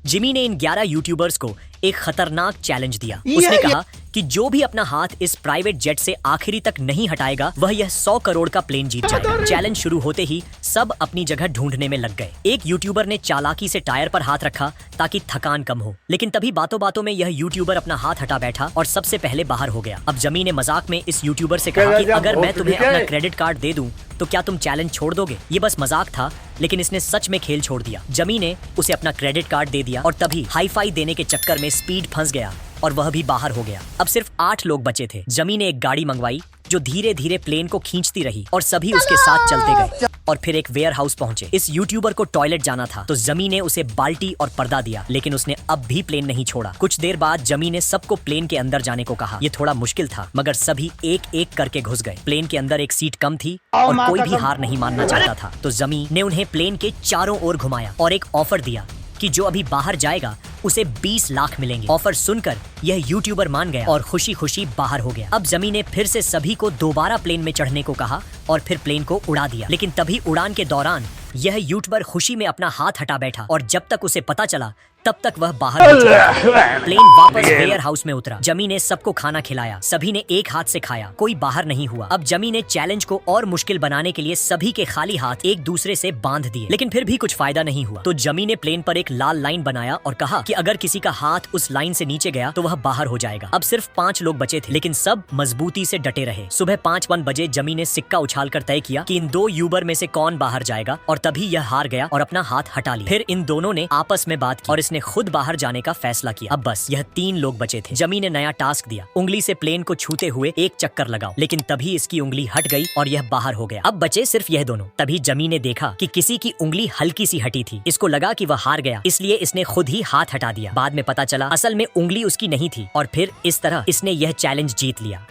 Jimmy ने इन 11 YouTubers को एक खतरनाक चैलेंज दिया। उसने कहा कि जो भी अपना हाथ इस प्राइवेट जेट से आखिरी तक नहीं हटाएगा वह यह 100 करोड़ का प्लेन जीत जाएगा। चैलेंज शुरू होते ही सब अपनी जगह ढूंढने में लग गए। एक यूट्यूबर ने चालाकी से टायर पर हाथ रखा ताकि थकान कम हो, लेकिन तभी बातों बातों में यह यूट्यूबर अपना हाथ हटा बैठा और सबसे पहले बाहर हो गया। अब जमी ने मजाक में इस यूट्यूबर से कहा कि अगर मैं तुम्हें अपना क्रेडिट कार्ड दे दूं तो क्या तुम चैलेंज छोड़ दोगे? ये बस मजाक था, लेकिन इसने सच में खेल छोड़ दिया। जमी ने उसे अपना क्रेडिट कार्ड दे दिया और तभी हाई फाई देने के चक्कर में स्पीड फंस गया और वह भी बाहर हो गया। अब सिर्फ 8 लोग बचे थे। जमी ने एक गाड़ी मंगवाई जो धीरे धीरे प्लेन को खींचती रही और सभी उसके साथ चलते गए और फिर एक वेयर हाउस पहुंचे। इस यूट्यूबर को टॉयलेट जाना था तो जमी ने उसे बाल्टी और पर्दा दिया, लेकिन उसने अब भी प्लेन नहीं छोड़ा। कुछ देर बाद जमी ने सबको प्लेन के अंदर जाने को कहा। ये थोड़ा मुश्किल था, मगर सभी एक एक करके घुस गए। प्लेन के अंदर एक सीट कम थी और कोई भी हार नहीं मानना चाहता था, तो जमी ने उन्हें प्लेन के चारों ओर घुमाया और एक ऑफर दिया कि जो अभी बाहर जाएगा उसे 20 लाख मिलेंगे। ऑफर सुनकर यह यूट्यूबर मान गया और खुशी खुशी बाहर हो गया। अब जमी ने फिर से सभी को दोबारा प्लेन में चढ़ने को कहा और फिर प्लेन को उड़ा दिया, लेकिन तभी उड़ान के दौरान यह यूट्यूबर खुशी में अपना हाथ हटा बैठा और जब तक उसे पता चला तब तक वह बाहर हो चुका था। प्लेन वापस वेयर हाउस में उतरा। जमी ने सबको खाना खिलाया, सभी ने एक हाथ से खाया, कोई बाहर नहीं हुआ। अब जमी ने चैलेंज को और मुश्किल बनाने के लिए सभी के खाली हाथ एक दूसरे से बांध दिए, लेकिन फिर भी कुछ फायदा नहीं हुआ। तो जमी ने प्लेन पर एक लाल लाइन बनाया और कहा कि अगर किसी का हाथ उस लाइन से नीचे गया तो वह बाहर हो जाएगा। अब सिर्फ 5 लोग बचे थे, लेकिन सब मजबूती से डटे रहे। सुबह 5 बजे जमी ने सिक्का उछालकर तय किया कि इन 2 यूबर में से कौन बाहर जाएगा, और तभी यह हार गया और अपना हाथ हटा लिया। फिर इन दोनों ने आपस में बात की और इसने खुद बाहर जाने का फैसला किया। अब बस यह 3 लोग बचे थे। जमी ने नया टास्क दिया, उंगली से प्लेन को छूते हुए एक चक्कर लगाओ, लेकिन तभी इसकी उंगली हट गई और यह बाहर हो गया। अब बचे सिर्फ यह दोनों। तभी जमी ने देखा कि किसी की उंगली हल्की सी हटी थी। इसको लगा कि वह हार गया, इसलिए इसने खुद ही हाथ हटा दिया। बाद में पता चला असल में उंगली उसकी नहीं थी और फिर इस तरह इसने यह चैलेंज जीत लिया।